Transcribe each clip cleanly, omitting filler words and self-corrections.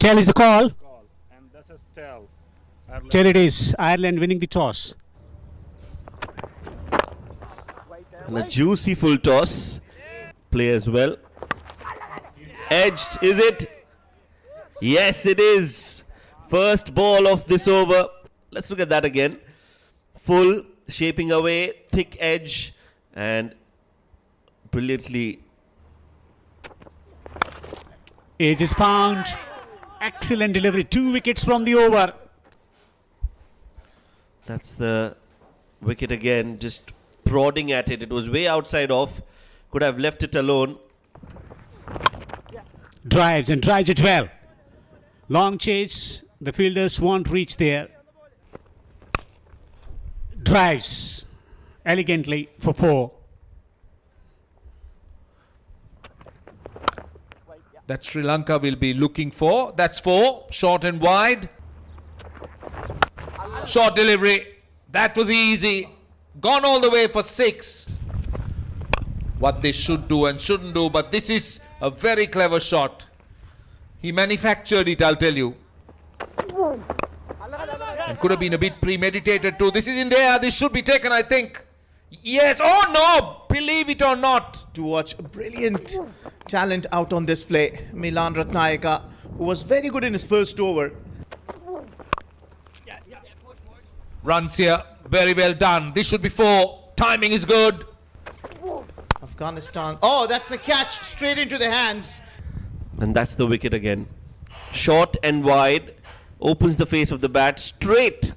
Tell is the call. And this is tell. Ireland. Tell it is. Ireland winning the toss. And a juicy full toss. Play as well. Edged, is it? Yes, it is. First ball of this over. Let's look at that again. Full, shaping away, thick edge, and brilliantly. Edge is found. Excellent delivery. 2 wickets from the over. That's the wicket again, just prodding at it. It was way outside off. Could have left it alone. Drives and drives it well. Long chase. The fielders won't reach there. Drives elegantly for 4. That Sri Lanka will be looking for. That's 4. Short and wide. Short delivery. That was easy. Gone all the way for 6. What they should do and shouldn't do, but this is a very clever shot. He manufactured it, I'll tell you. And could have been a bit premeditated too. This is in there. This should be taken, I think. Yes. Oh no! Believe it or not. To watch brilliant talent out on display. Milan Ratnayaka, who was very good in his first over. Runs here. Very well done. This should be 4. Timing is good. Afghanistan. Oh, that's a catch straight into the hands. And that's the wicket again. Short and wide. Opens the face of the bat straight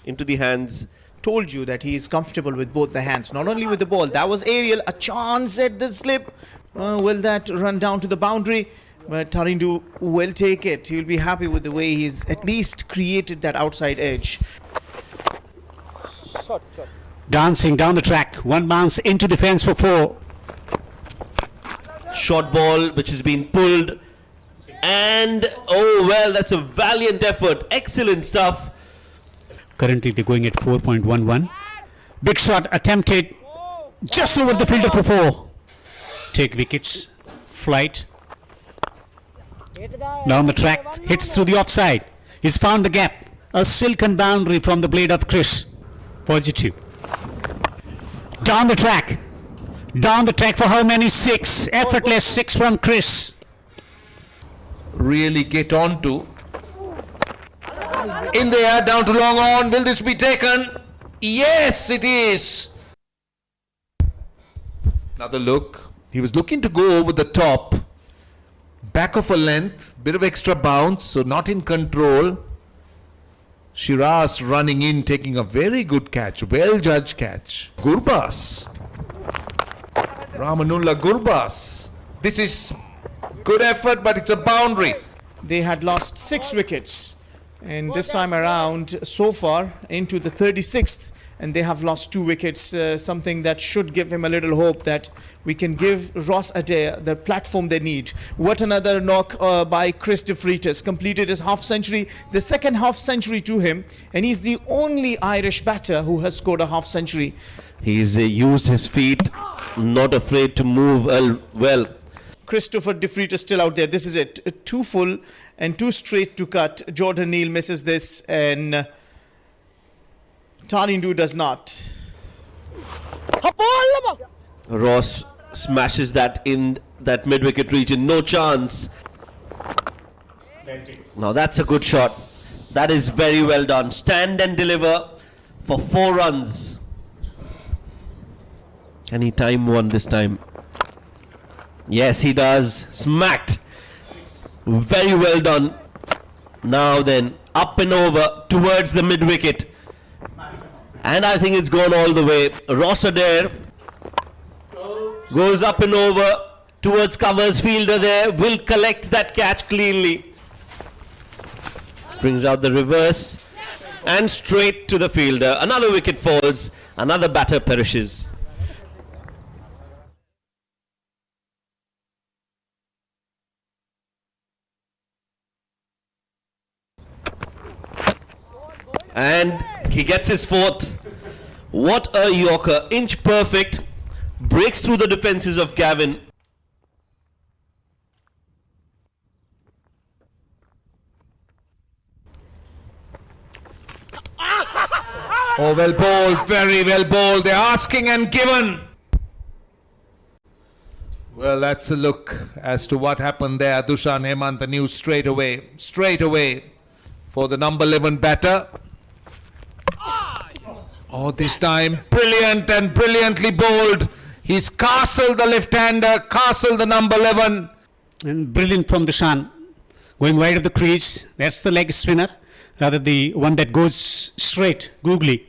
into the hands. Told you that he is comfortable with both the hands, not only with the ball. That was aerial, a chance at the slip. Will that run down to the boundary? But Tarindu will take it. He will be happy with the way he's at least created that outside edge. Dancing down the track. 1 bounce into the fence for 4. Short ball which has been pulled. And, oh well, that's a valiant effort. Excellent stuff. Currently they're going at 4.11. Big shot attempted. Just over the fielder for 4. Take wickets. Flight. Down the track. Hits through the offside. He's found the gap. A silken boundary from the blade of Chris. Positive. Down the track. Down the track for how many? 6. Effortless 6 from Chris. Really get on to. In the air, down to long on. Will this be taken? Yes, it is. Another look. He was looking to go over the top. Back of a length. Bit of extra bounce, so not in control. Shiraz running in, taking a very good catch. Well judged catch. Gurbas. Ramanullah Gurbas. This is good effort, but it's a boundary. They had lost 6 wickets. And this time around, so far, into the 36th, and they have lost 2 wickets, something that should give him a little hope that we can give Ross Adair the platform they need. What another knock by Chris de Vries. Completed his half-century, the second half-century to him, and he's the only Irish batter who has scored a half-century. He's used his feet, not afraid to move well. Christopher de Vries is still out there. This is it. 2 full and 2 straight to cut. Jordan Neal misses this and Tarindu does not. Ross smashes that in that mid-wicket region. No chance. Now that's a good shot. That is very well done. Stand and deliver for 4 runs. Can he time one this time? Yes, he does. Smacked. Very well done. Now then, up and over towards the mid-wicket. And I think it's gone all the way. Ross Adair goes up and over towards covers. Fielder there will collect that catch cleanly. Brings out the reverse and straight to the fielder. Another wicket falls. Another batter perishes. And he gets his 4th. What a Yorker. Inch perfect. Breaks through the defenses of Gavin. Oh, well bowled, very well bowled. They're asking and given. Well, that's a look as to what happened there. Dushan Hemant knew straight away for the number 11 batter. Oh, this time brilliant and brilliantly bowled. He's castled the left-hander, castled the number 11. And brilliant from Dushan. Going wide of the crease. That's the leg spinner. Rather the one that goes straight, googly.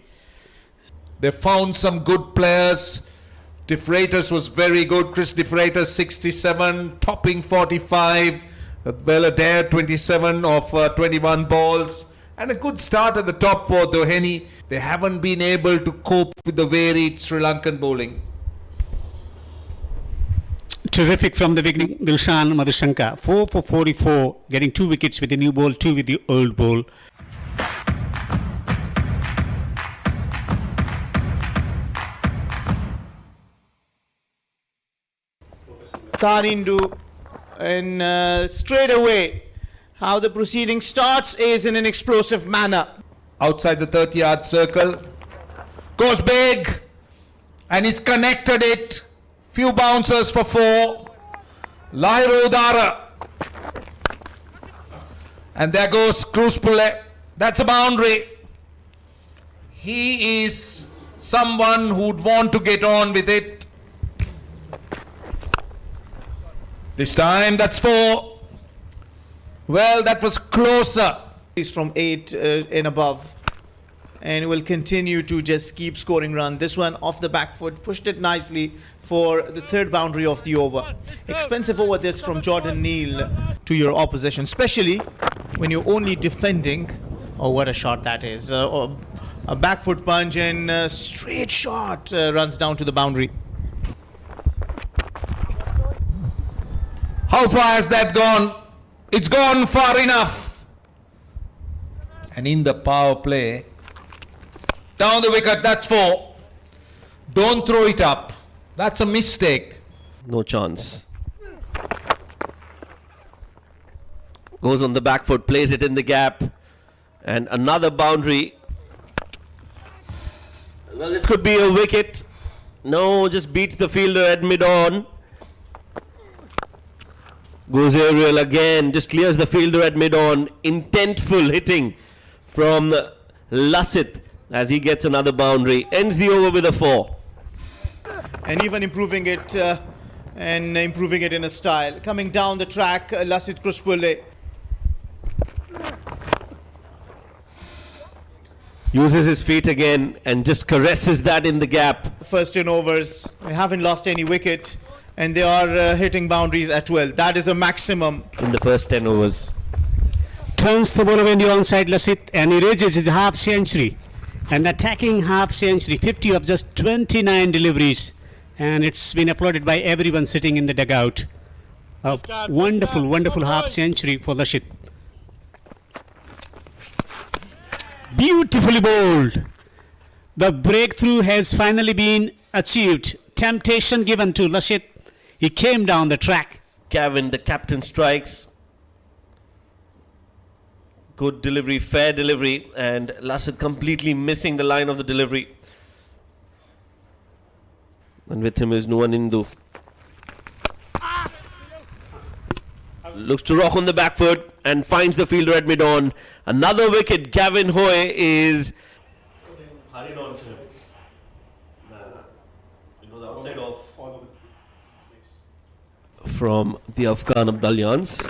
They found some good players. De Freitas was very good. Chris De Freitas 67, topping 45. Adair 27 of 21 balls. And a good start at the top for Doheny. They haven't been able to cope with the varied Sri Lankan bowling. Terrific from the beginning, Dilshan Madhushanka. 4 for 44, getting 2 wickets with the new ball, 2 with the old ball. Tarindu, and straight away, how the proceeding starts is in an explosive manner. Outside the 30-yard circle. Goes big. And he's connected it. Few bouncers for 4. Lahiru Udara. And there goes Kruspule. That's a boundary. He is someone who'd want to get on with it. This time that's 4. Well, that was closer. He's from 8 and above, and will continue to just keep scoring run. This one off the back foot, pushed it nicely for the 3rd boundary of the over. Expensive over this from Jordan Neal to your opposition, especially when you're only defending. Oh, what a shot that is. A back foot punch and a straight shot runs down to the boundary. How far has that gone? It's gone far enough. And in the power play, down the wicket, that's 4. Don't throw it up. That's a mistake. No chance. Goes on the back foot, plays it in the gap. And another boundary. Well, this could be a wicket. No, just beats the fielder at mid-on. Goes aerial again, just clears the fielder at mid-on. Intentful hitting from Lasith as he gets another boundary. Ends the over with a 4. And even improving it in a style. Coming down the track, Lasith Kruspule. Uses his feet again and just caresses that in the gap. First in overs, they haven't lost any wicket, and they are hitting boundaries at 12. That is a maximum. In the first 10 overs. Turns the ball away in the onside Lasith and erases his half century. An attacking half century, 50 of just 29 deliveries. And it's been applauded by everyone sitting in the dugout. A wonderful, wonderful half century for Lasith. Beautifully bowled. The breakthrough has finally been achieved. Temptation given to Lasith. He came down the track. Gavin, the captain, strikes. Good delivery, fair delivery, and Lasith completely missing the line of the delivery. And with him is Nuwanindu. Looks to rock on the back foot and finds the fielder at mid-on. Another wicket. Gavin Hoy is from the Afghan Abdalyans.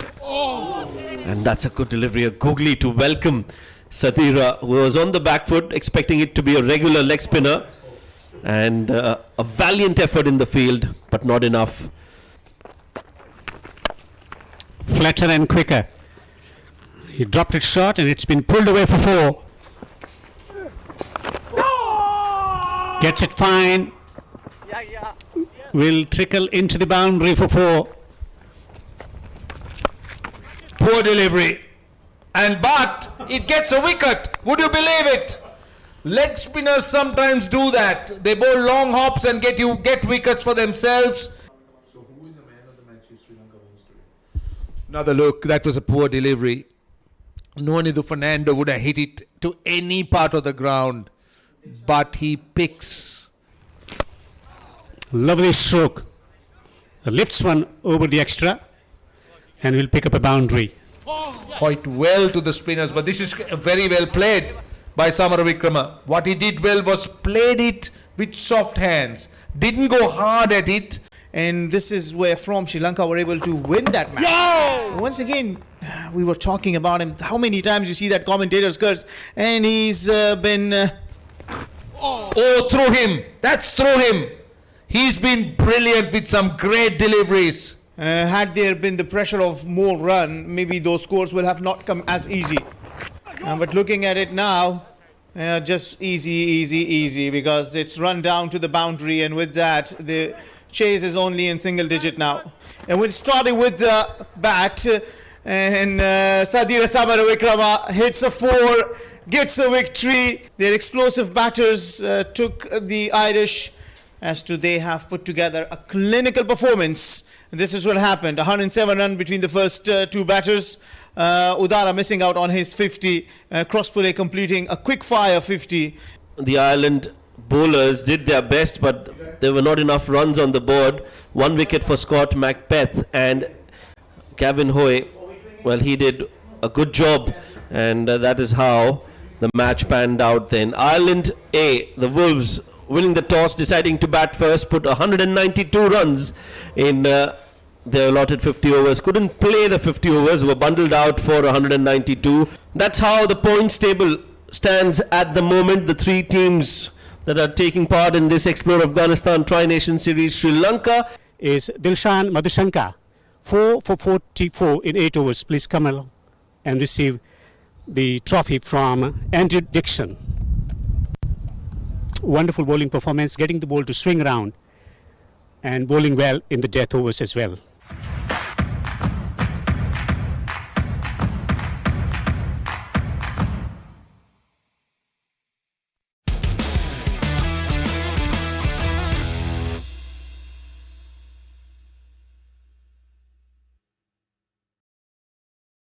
And that's a good delivery, a googly to welcome Satira, who was on the back foot, expecting it to be a regular leg spinner. And a valiant effort in the field, but not enough. Flatter and quicker. He dropped it short and it's been pulled away for 4. Gets it fine. Will trickle into the boundary for 4. Poor delivery. But it gets a wicket. Would you believe it? Leg spinners sometimes do that. They bowl long hops and get wickets for themselves. So who is the man of the match in Sri Lanka history? Another look. That was a poor delivery. Nuwanindu Fernando would have hit it to any part of the ground. but he picks. Lovely stroke. Lifts one over the extra and will pick up a boundary. Quite well to the spinners, but this is very well played by Samaravikrama. What he did well was played it with soft hands, didn't go hard at it. And this is where from Sri Lanka were able to win that match. Once again, we were talking about him. How many times you see that commentator's curse, and he's been... Oh, through him. That's through him. He's been brilliant with some great deliveries. had there been the pressure of more run, maybe those scores will have not come as easy. But looking at it now, just easy, because it's run down to the boundary, and with that, the chase is only in single digit now. And we're starting with the bat, and Sadira Samaravikrama hits a 4, gets a victory. Their explosive batters took the Irish as to they have put together a clinical performance. This is what happened. 107 run between the first two batters. Udara missing out on his 50. Crosspule completing a quick fire 50. The Ireland bowlers did their best, but there were not enough runs on the board. 1 wicket for Scott Macbeth, and Gavin Hoy, well, he did a good job, and that is how the match panned out then. Ireland A, the Wolves, winning the toss, deciding to bat first, put 192 runs in their allotted 50 overs. Couldn't play the 50 overs, were bundled out for 192. That's how the points table stands at the moment. The three teams that are taking part in this Explore Afghanistan Tri-Nation Series. Sri Lanka is Dilshan Madhushankar, 4 for 44 in 8 overs. Please come along and receive the trophy from Andrew Dixon. Wonderful bowling performance, getting the ball to swing around and bowling well in the death overs as well.